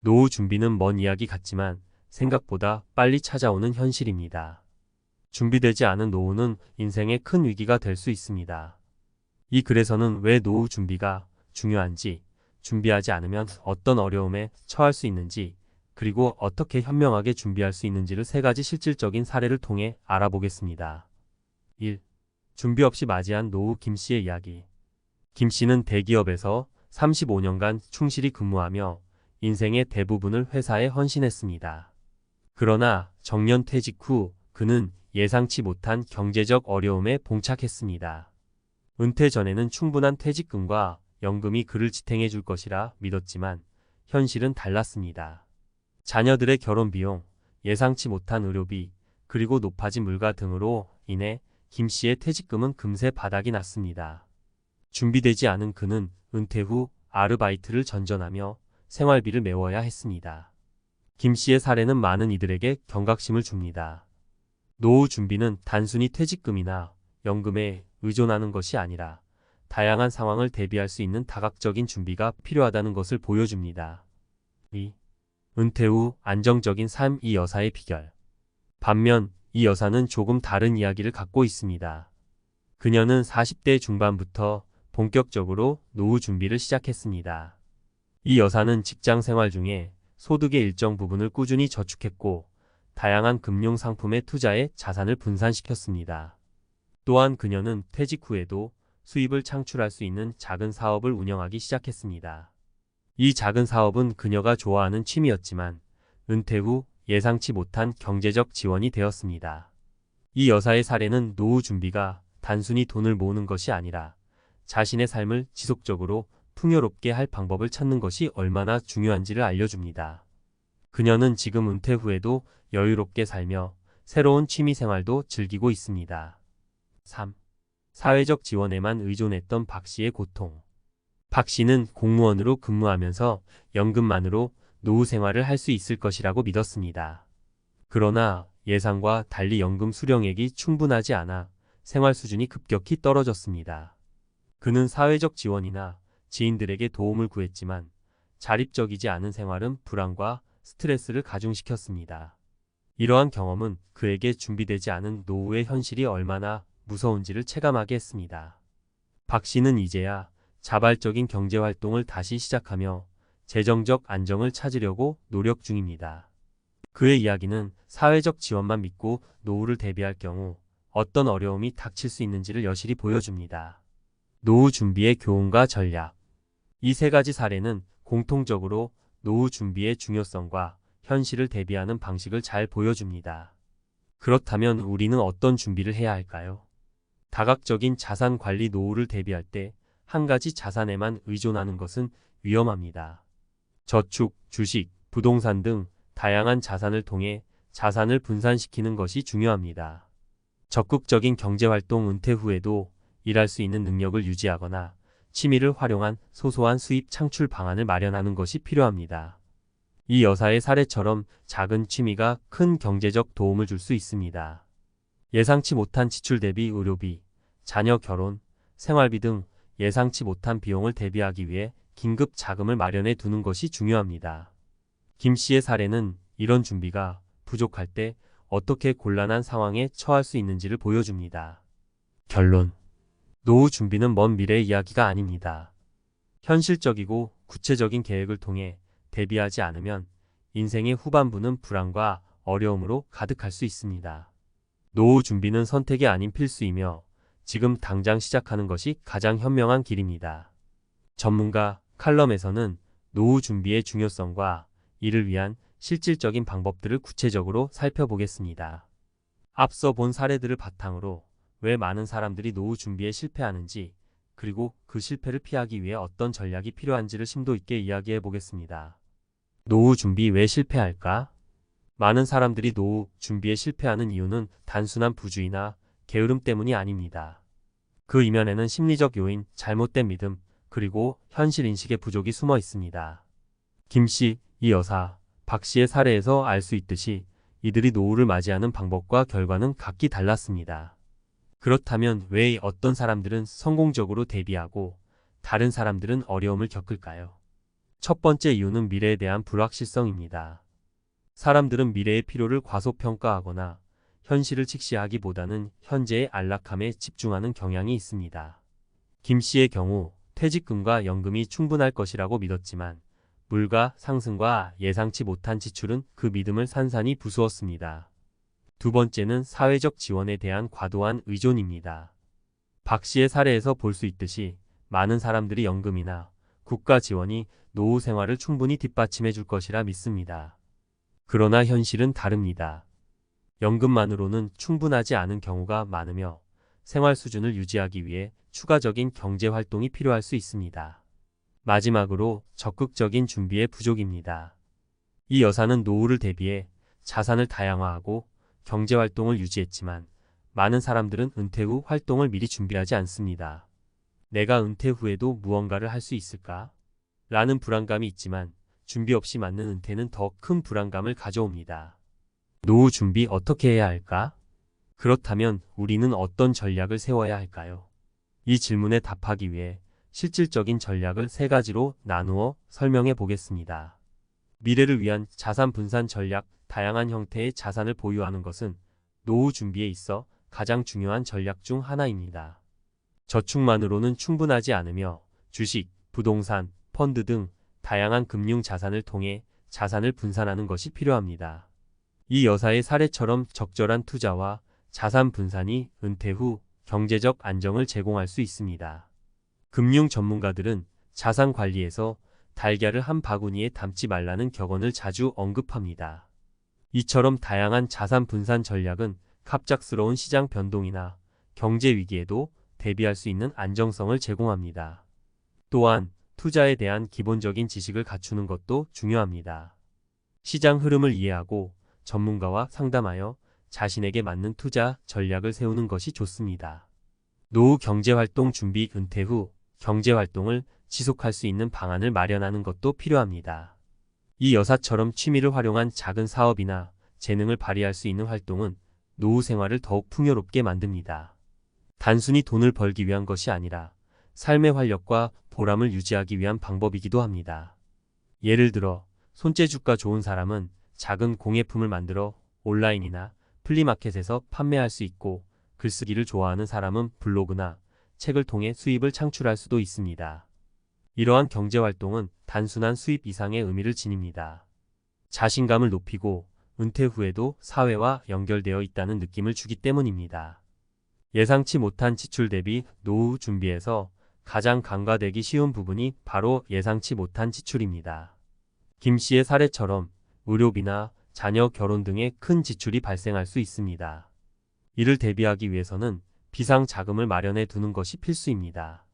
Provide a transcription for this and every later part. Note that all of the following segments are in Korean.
노후 준비는 먼 이야기 같지만 생각보다 빨리 찾아오는 현실입니다. 준비되지 않은 노후는 인생의 큰 위기가 될 수 있습니다. 이 글에서는 왜 노후 준비가 중요한지, 준비하지 않으면 어떤 어려움에 처할 수 있는지, 그리고 어떻게 현명하게 준비할 수 있는지를 세 가지 실질적인 사례를 통해 알아보겠습니다. 1. 준비 없이 맞이한 노후 김 씨의 이야기. 김 씨는 대기업에서 35년간 충실히 근무하며 인생의 대부분을 회사에 헌신했습니다. 그러나 정년 퇴직 후 그는 예상치 못한 경제적 어려움에 봉착했습니다. 은퇴 전에는 충분한 퇴직금과 연금이 그를 지탱해 줄 것이라 믿었지만 현실은 달랐습니다. 자녀들의 결혼 비용, 예상치 못한 의료비, 그리고 높아진 물가 등으로 인해 김 씨의 퇴직금은 금세 바닥이 났습니다. 준비되지 않은 그는 은퇴 후 아르바이트를 전전하며 생활비를 메워야 했습니다. 김 씨의 사례는 많은 이들에게 경각심을 줍니다. 노후 준비는 단순히 퇴직금이나 연금에 의존하는 것이 아니라 다양한 상황을 대비할 수 있는 다각적인 준비가 필요하다는 것을 보여줍니다. 2. 은퇴 후 안정적인 삶 이 여사의 비결. 반면 이 여사는 조금 다른 이야기를 갖고 있습니다. 그녀는 40대 중반부터 본격적으로 노후 준비를 시작했습니다. 이 여사는 직장 생활 중에 소득의 일정 부분을 꾸준히 저축했고 다양한 금융 상품에 투자해 자산을 분산시켰습니다. 또한 그녀는 퇴직 후에도 수입을 창출할 수 있는 작은 사업을 운영하기 시작했습니다. 이 작은 사업은 그녀가 좋아하는 취미였지만 은퇴 후 예상치 못한 경제적 지원이 되었습니다. 이 여사의 사례는 노후 준비가 단순히 돈을 모으는 것이 아니라 자신의 삶을 지속적으로 풍요롭게 할 방법을 찾는 것이 얼마나 중요한지를 알려줍니다. 그녀는 지금 은퇴 후에도 여유롭게 살며 새로운 취미 생활도 즐기고 있습니다. 3. 사회적 지원에만 의존했던 박 씨의 고통. 박 씨는 공무원으로 근무하면서 연금만으로 노후 생활을 할 수 있을 것이라고 믿었습니다. 그러나 예상과 달리 연금 수령액이 충분하지 않아 생활 수준이 급격히 떨어졌습니다. 그는 사회적 지원이나 지인들에게 도움을 구했지만 자립적이지 않은 생활은 불안과 스트레스를 가중시켰습니다. 이러한 경험은 그에게 준비되지 않은 노후의 현실이 얼마나 무서운지를 체감하게 했습니다. 박 씨는 이제야 자발적인 경제활동을 다시 시작하며 재정적 안정을 찾으려고 노력 중입니다. 그의 이야기는 사회적 지원만 믿고 노후를 대비할 경우 어떤 어려움이 닥칠 수 있는지를 여실히 보여줍니다. 노후 준비의 교훈과 전략. 이 세 가지 사례는 공통적으로 노후 준비의 중요성과 현실을 대비하는 방식을 잘 보여줍니다. 그렇다면 우리는 어떤 준비를 해야 할까요? 다각적인 자산 관리. 노후를 대비할 때 한 가지 자산에만 의존하는 것은 위험합니다. 저축, 주식, 부동산 등 다양한 자산을 통해 자산을 분산시키는 것이 중요합니다. 적극적인 경제활동. 은퇴 후에도 일할 수 있는 능력을 유지하거나 취미를 활용한 소소한 수입 창출 방안을 마련하는 것이 필요합니다. 이 여사의 사례처럼 작은 취미가 큰 경제적 도움을 줄 수 있습니다. 예상치 못한 지출 대비 의료비, 자녀 결혼, 생활비 등 예상치 못한 비용을 대비하기 위해 긴급 자금을 마련해 두는 것이 중요합니다. 김 씨의 사례는 이런 준비가 부족할 때 어떻게 곤란한 상황에 처할 수 있는지를 보여줍니다. 결론. 노후 준비는 먼 미래의 이야기가 아닙니다. 현실적이고 구체적인 계획을 통해 대비하지 않으면 인생의 후반부는 불안과 어려움으로 가득할 수 있습니다. 노후 준비는 선택이 아닌 필수이며 지금 당장 시작하는 것이 가장 현명한 길입니다. 전문가 칼럼에서는 노후 준비의 중요성과 이를 위한 실질적인 방법들을 구체적으로 살펴보겠습니다. 앞서 본 사례들을 바탕으로 왜 많은 사람들이 노후 준비에 실패하는지, 그리고 그 실패를 피하기 위해 어떤 전략이 필요한지를 심도 있게 이야기해 보겠습니다. 노후 준비 왜 실패할까? 많은 사람들이 노후 준비에 실패하는 이유는 단순한 부주의나 게으름 때문이 아닙니다. 그 이면에는 심리적 요인, 잘못된 믿음, 그리고 현실 인식의 부족이 숨어 있습니다. 김 씨, 이 여사, 박 씨의 사례에서 알 수 있듯이 이들이 노후를 맞이하는 방법과 결과는 각기 달랐습니다. 그렇다면 왜 어떤 사람들은 성공적으로 대비하고 다른 사람들은 어려움을 겪을까요? 첫 번째 이유는 미래에 대한 불확실성입니다. 사람들은 미래의 필요를 과소평가하거나 현실을 직시하기보다는 현재의 안락함에 집중하는 경향이 있습니다. 김 씨의 경우 퇴직금과 연금이 충분할 것이라고 믿었지만 물가 상승과 예상치 못한 지출은 그 믿음을 산산이 부수었습니다. 두 번째는 사회적 지원에 대한 과도한 의존입니다. 박 씨의 사례에서 볼 수 있듯이 많은 사람들이 연금이나 국가 지원이 노후 생활을 충분히 뒷받침해 줄 것이라 믿습니다. 그러나 현실은 다릅니다. 연금만으로는 충분하지 않은 경우가 많으며 생활 수준을 유지하기 위해 추가적인 경제 활동이 필요할 수 있습니다. 마지막으로 적극적인 준비의 부족입니다. 이 여사는 노후를 대비해 자산을 다양화하고 경제 활동을 유지했지만 많은 사람들은 은퇴 후 활동을 미리 준비하지 않습니다. 내가 은퇴 후에도 무언가를 할 수 있을까? 라는 불안감이 있지만 준비 없이 맞는 은퇴는 더 큰 불안감을 가져옵니다. 노후 준비 어떻게 해야 할까? 그렇다면 우리는 어떤 전략을 세워야 할까요? 이 질문에 답하기 위해 실질적인 전략을 세 가지로 나누어 설명해 보겠습니다. 미래를 위한 자산 분산 전략. 다양한 형태의 자산을 보유하는 것은 노후 준비에 있어 가장 중요한 전략 중 하나입니다. 저축만으로는 충분하지 않으며 주식, 부동산, 펀드 등 다양한 금융 자산을 통해 자산을 분산하는 것이 필요합니다. 이 여사의 사례처럼 적절한 투자와 자산 분산이 은퇴 후 경제적 안정을 제공할 수 있습니다. 금융 전문가들은 자산 관리에서 달걀을 한 바구니에 담지 말라는 격언을 자주 언급합니다. 이처럼 다양한 자산 분산 전략은 갑작스러운 시장 변동이나 경제 위기에도 대비할 수 있는 안정성을 제공합니다. 또한 투자에 대한 기본적인 지식을 갖추는 것도 중요합니다. 시장 흐름을 이해하고 전문가와 상담하여 자신에게 맞는 투자 전략을 세우는 것이 좋습니다. 노후 경제활동 준비. 은퇴 후 경제활동을 지속할 수 있는 방안을 마련하는 것도 필요합니다. 이 여사처럼 취미를 활용한 작은 사업이나 재능을 발휘할 수 있는 활동은 노후 생활을 더욱 풍요롭게 만듭니다. 단순히 돈을 벌기 위한 것이 아니라 삶의 활력과 보람을 유지하기 위한 방법이기도 합니다. 예를 들어 손재주가 좋은 사람은 작은 공예품을 만들어 온라인이나 플리마켓에서 판매할 수 있고, 글쓰기를 좋아하는 사람은 블로그나 책을 통해 수입을 창출할 수도 있습니다. 이러한 경제활동은 단순한 수입 이상의 의미를 지닙니다. 자신감을 높이고 은퇴 후에도 사회와 연결되어 있다는 느낌을 주기 때문입니다. 예상치 못한 지출 대비 노후 준비에서 가장 간과되기 쉬운 부분이 바로 예상치 못한 지출입니다. 김 씨의 사례처럼 의료비나 자녀 결혼 등의 큰 지출이 발생할 수 있습니다. 이를 대비하기 위해서는 비상 자금을 마련해 두는 것이 필수입니다.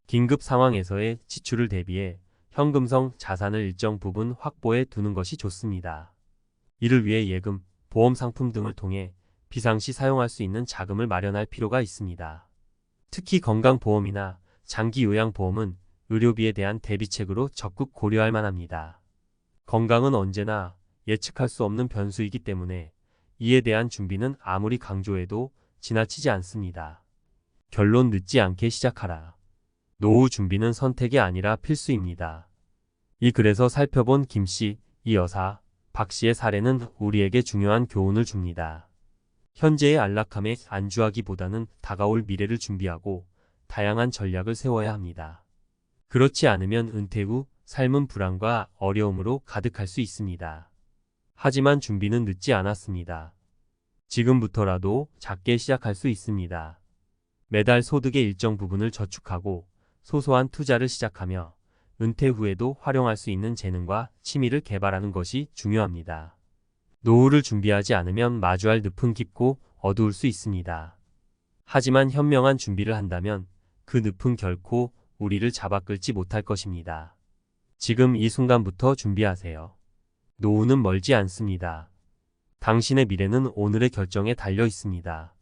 긴급 상황에서의 지출을 대비해 현금성 자산을 일정 부분 확보해 두는 것이 좋습니다. 이를 위해 예금, 보험 상품 등을 통해 비상시 사용할 수 있는 자금을 마련할 필요가 있습니다. 특히 건강보험이나 장기요양보험은 의료비에 대한 대비책으로 적극 고려할 만합니다. 건강은 언제나 예측할 수 없는 변수이기 때문에 이에 대한 준비는 아무리 강조해도 지나치지 않습니다. 결론: 늦지 않게 시작하라. 노후 준비는 선택이 아니라 필수입니다. 이 글에서 살펴본 김 씨, 이 여사, 박 씨의 사례는 우리에게 중요한 교훈을 줍니다. 현재의 안락함에 안주하기보다는 다가올 미래를 준비하고 다양한 전략을 세워야 합니다. 그렇지 않으면 은퇴 후 삶은 불안과 어려움으로 가득할 수 있습니다. 하지만 준비는 늦지 않았습니다. 지금부터라도 작게 시작할 수 있습니다. 매달 소득의 일정 부분을 저축하고 소소한 투자를 시작하며 은퇴 후에도 활용할 수 있는 재능과 취미를 개발하는 것이 중요합니다. 노후를 준비하지 않으면 마주할 늪은 깊고 어두울 수 있습니다. 하지만 현명한 준비를 한다면 그 늪은 결코 우리를 잡아 끌지 못할 것입니다. 지금 이 순간부터 준비하세요. 노후는 멀지 않습니다. 당신의 미래는 오늘의 결정에 달려 있습니다.